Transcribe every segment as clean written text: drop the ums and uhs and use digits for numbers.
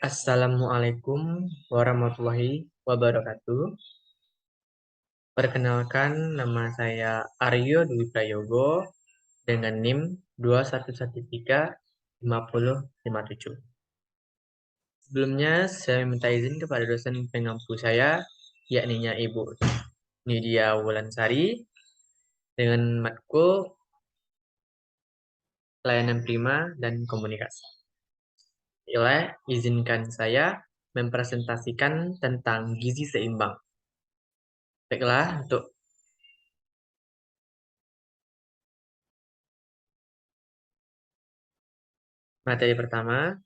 Assalamualaikum warahmatullahi wabarakatuh. Perkenalkan, nama saya Aryo Dwi Prayogo dengan NIM 21135057. Sebelumnya, saya minta izin kepada dosen pengampu saya, yakni Ibu Nidia Wulansari, dengan matkul Layanan Prima dan Komunikasi. Izinkan saya mempresentasikan tentang gizi seimbang. Baiklah, untuk materi pertama,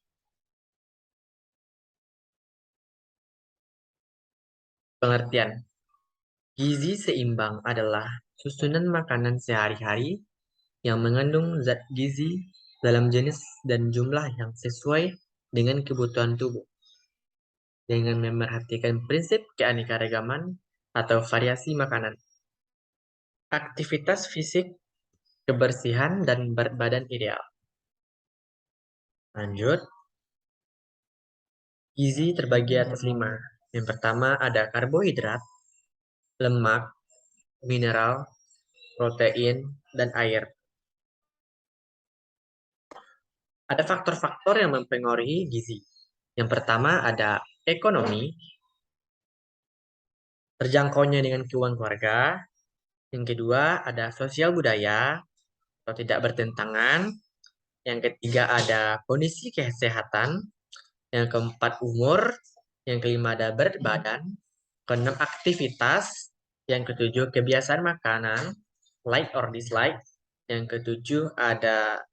pengertian. Gizi seimbang adalah susunan makanan sehari-hari yang mengandung zat gizi dalam jenis dan jumlah yang sesuai dengan kebutuhan tubuh, dengan memerhatikan prinsip keanekaragaman atau variasi makanan, aktivitas fisik, kebersihan, dan berat badan ideal. Lanjut, gizi terbagi atas 5. Yang pertama ada karbohidrat, lemak, mineral, protein, dan air. Ada faktor-faktor yang mempengaruhi gizi. Yang pertama ada ekonomi, terjangkaunya dengan keuangan keluarga. Yang kedua ada sosial budaya atau tidak bertentangan. Yang ketiga ada kondisi kesehatan. Yang keempat umur. Yang kelima ada berat badan. Keenam aktivitas. Yang ketujuh kebiasaan makanan, like or dislike. Yang ketujuh ada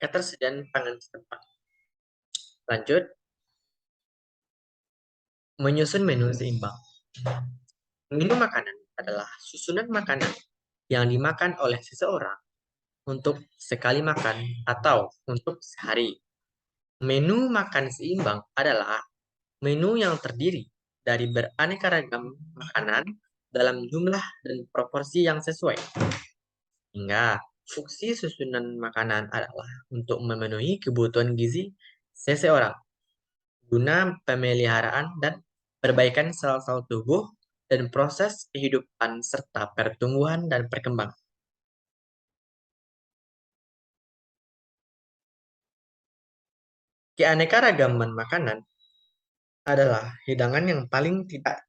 ketersediaan pangan setempat. Lanjut, menyusun menu seimbang. Menu makanan adalah susunan makanan yang dimakan oleh seseorang untuk sekali makan atau untuk sehari. Menu makan seimbang adalah menu yang terdiri dari beraneka ragam makanan dalam jumlah dan proporsi yang sesuai. Hingga fungsi susunan makanan adalah untuk memenuhi kebutuhan gizi seseorang guna pemeliharaan dan perbaikan sel-sel tubuh dan proses kehidupan serta pertumbuhan dan perkembangan. Keanekaragaman makanan adalah hidangan yang paling tidak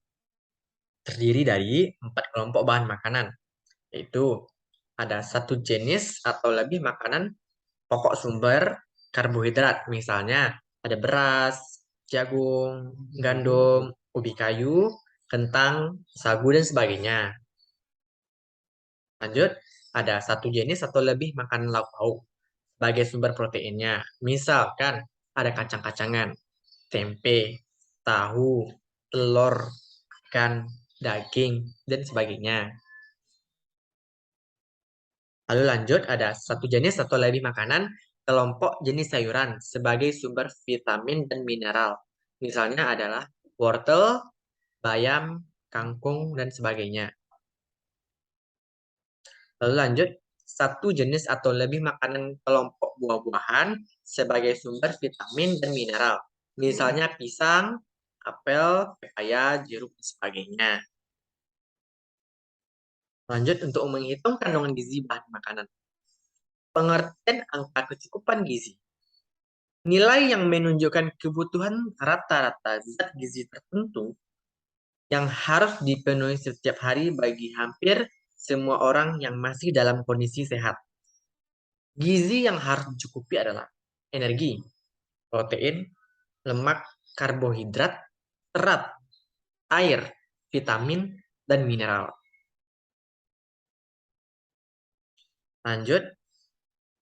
terdiri dari 4 kelompok bahan makanan, yaitu ada satu jenis atau lebih makanan pokok sumber karbohidrat, misalnya ada beras, jagung, gandum, ubi kayu, kentang, sagu, dan sebagainya. Lanjut, ada satu jenis atau lebih makanan lauk pauk sebagai sumber proteinnya. Misalkan ada kacang-kacangan, tempe, tahu, telur, ikan, daging, dan sebagainya. Lalu lanjut, ada satu jenis atau lebih makanan kelompok jenis sayuran sebagai sumber vitamin dan mineral. Misalnya adalah wortel, bayam, kangkung, dan sebagainya. Lalu lanjut, satu jenis atau lebih makanan kelompok buah-buahan sebagai sumber vitamin dan mineral. Misalnya pisang, apel, pepaya, jeruk, dan sebagainya. Lanjut untuk menghitung kandungan gizi bahan makanan. Pengertian angka kecukupan gizi. Nilai yang menunjukkan kebutuhan rata-rata zat gizi tertentu yang harus dipenuhi setiap hari bagi hampir semua orang yang masih dalam kondisi sehat. Gizi yang harus dicukupi adalah energi, protein, lemak, karbohidrat, serat, air, vitamin, dan mineral. Lanjut,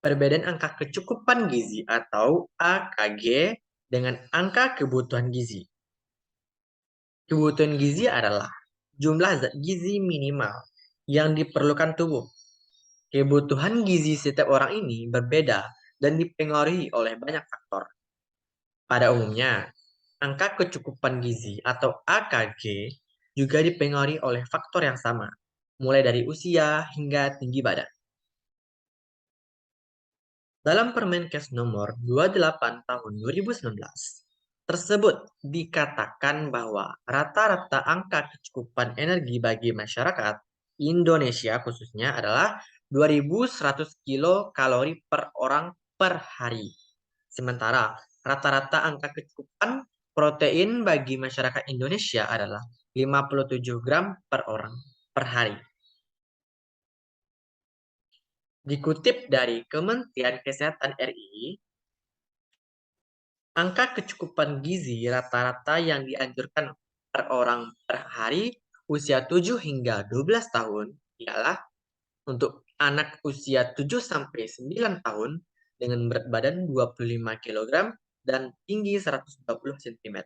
perbedaan angka kecukupan gizi atau AKG dengan angka kebutuhan gizi. Kebutuhan gizi adalah jumlah zat gizi minimal yang diperlukan tubuh. Kebutuhan gizi setiap orang ini berbeda dan dipengaruhi oleh banyak faktor. Pada umumnya, angka kecukupan gizi atau AKG juga dipengaruhi oleh faktor yang sama, mulai dari usia hingga tinggi badan. Dalam Permenkes nomor 28 tahun 2019 tersebut dikatakan bahwa rata-rata angka kecukupan energi bagi masyarakat Indonesia khususnya adalah 2.100 kilokalori per orang per hari. Sementara rata-rata angka kecukupan protein bagi masyarakat Indonesia adalah 57 gram per orang per hari. Dikutip dari Kementerian Kesehatan RI, angka kecukupan gizi rata-rata yang dianjurkan per orang per hari usia 7 hingga 12 tahun ialah untuk anak usia 7 sampai 9 tahun dengan berat badan 25 kg dan tinggi 120 cm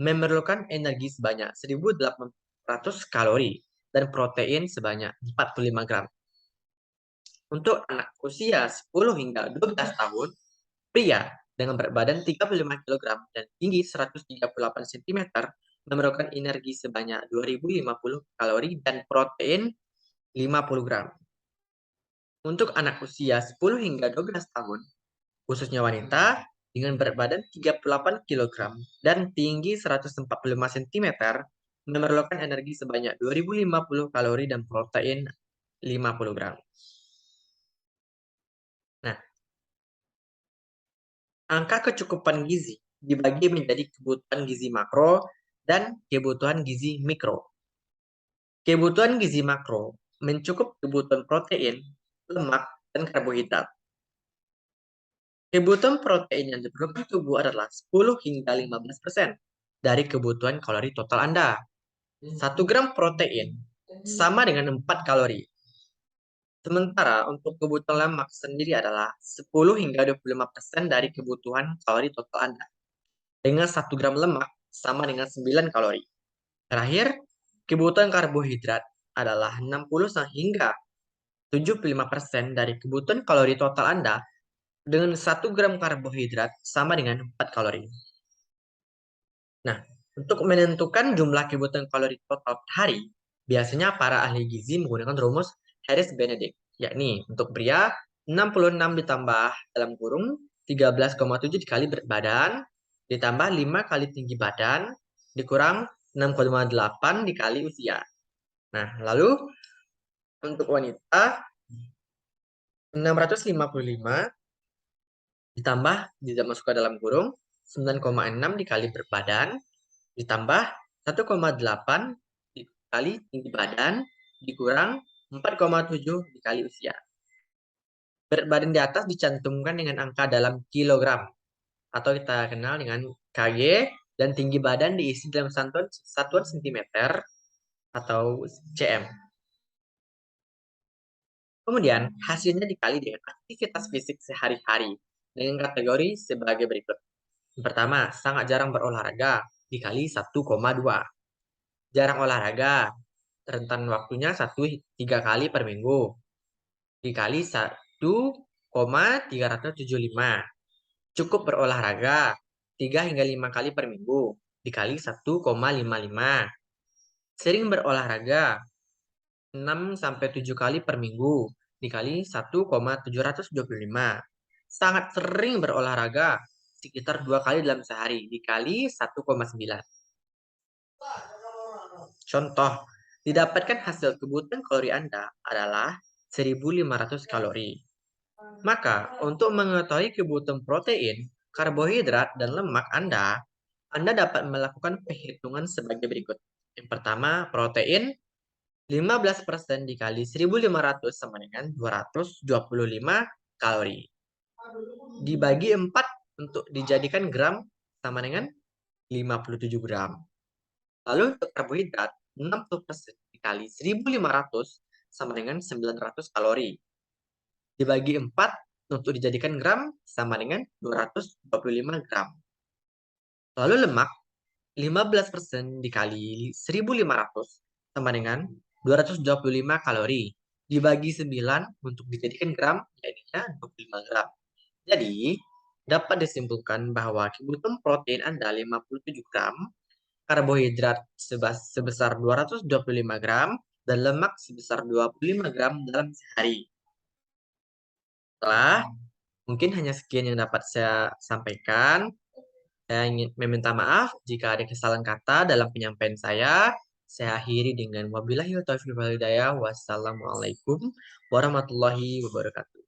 memerlukan energi sebanyak 1.800 kalori dan protein sebanyak 45 gram. Untuk anak usia 10 hingga 12 tahun, pria dengan berat badan 35 kg dan tinggi 138 cm memerlukan energi sebanyak 2.050 kalori dan protein 50 gram. Untuk anak usia 10 hingga 12 tahun, khususnya wanita, dengan berat badan 38 kg dan tinggi 145 cm, memerlukan energi sebanyak 2.050 kalori dan protein 50 gram. Nah, angka kecukupan gizi dibagi menjadi kebutuhan gizi makro dan kebutuhan gizi mikro. Kebutuhan gizi makro mencukup kebutuhan protein, lemak, dan karbohidrat. Kebutuhan protein yang diperlukan tubuh adalah 10 hingga 15% dari kebutuhan kalori total Anda. 1 gram protein sama dengan 4 kalori. Sementara untuk kebutuhan lemak sendiri adalah 10 hingga 25% dari kebutuhan kalori total Anda. Dengan 1 gram lemak sama dengan 9 kalori. Terakhir, kebutuhan karbohidrat adalah 60 hingga 75% dari kebutuhan kalori total Anda dengan 1 gram karbohidrat sama dengan 4 kalori. Nah, untuk menentukan jumlah kebutuhan kalori total per hari, biasanya para ahli gizi menggunakan rumus Harris-Benedict, yakni untuk pria 66 ditambah dalam kurung 13,7 dikali berat badan, ditambah 5 kali tinggi badan, dikurang 6,8 dikali usia. Nah, lalu untuk wanita 655 ditambah tidak masuk ke dalam kurung 9,6 dikali berat badan ditambah 1,8 dikali tinggi badan dikurang 4,7 dikali usia. Berat badan di atas dicantumkan dengan angka dalam kilogram atau kita kenal dengan kg dan tinggi badan diisi dalam satuan cm atau cm. Kemudian hasilnya dikali dengan aktivitas fisik sehari-hari dengan kategori sebagai berikut. Yang pertama, sangat jarang berolahraga dikali 1,2. Jarang olahraga, rentan waktunya 3 kali per minggu dikali 1,375. Cukup berolahraga 3 hingga 5 kali per minggu dikali 1,55. Sering berolahraga 6 sampai 7 kali per minggu dikali 1,725. Sangat sering berolahraga sekitar 2 kali dalam sehari dikali 1,9. Contoh, didapatkan hasil kebutuhan kalori Anda adalah 1.500 kalori. Maka, untuk mengetahui kebutuhan protein, karbohidrat, dan lemak Anda dapat melakukan perhitungan sebagai berikut. Yang pertama, protein 15% dikali 1.500 sama dengan 225 kalori. Dibagi 4 untuk dijadikan gram sama dengan 57 gram. Lalu untuk karbohidrat, 60% dikali 1.500 sama dengan 900 kalori. Dibagi 4 untuk dijadikan gram sama dengan 225 gram. Lalu lemak, 15% dikali 1.500 sama dengan 225 kalori. Dibagi 9 untuk dijadikan gram, jadinya 25 gram. Jadi, dapat disimpulkan bahwa kebutuhan protein Anda 57 gram, karbohidrat sebesar 225 gram, dan lemak sebesar 25 gram dalam sehari. Setelah Mungkin hanya sekian yang dapat saya sampaikan. Saya ingin meminta maaf jika ada kesalahan kata dalam penyampaian saya. Saya akhiri dengan wabillahi taufiq wal hidayah. Wassalamualaikum warahmatullahi wabarakatuh.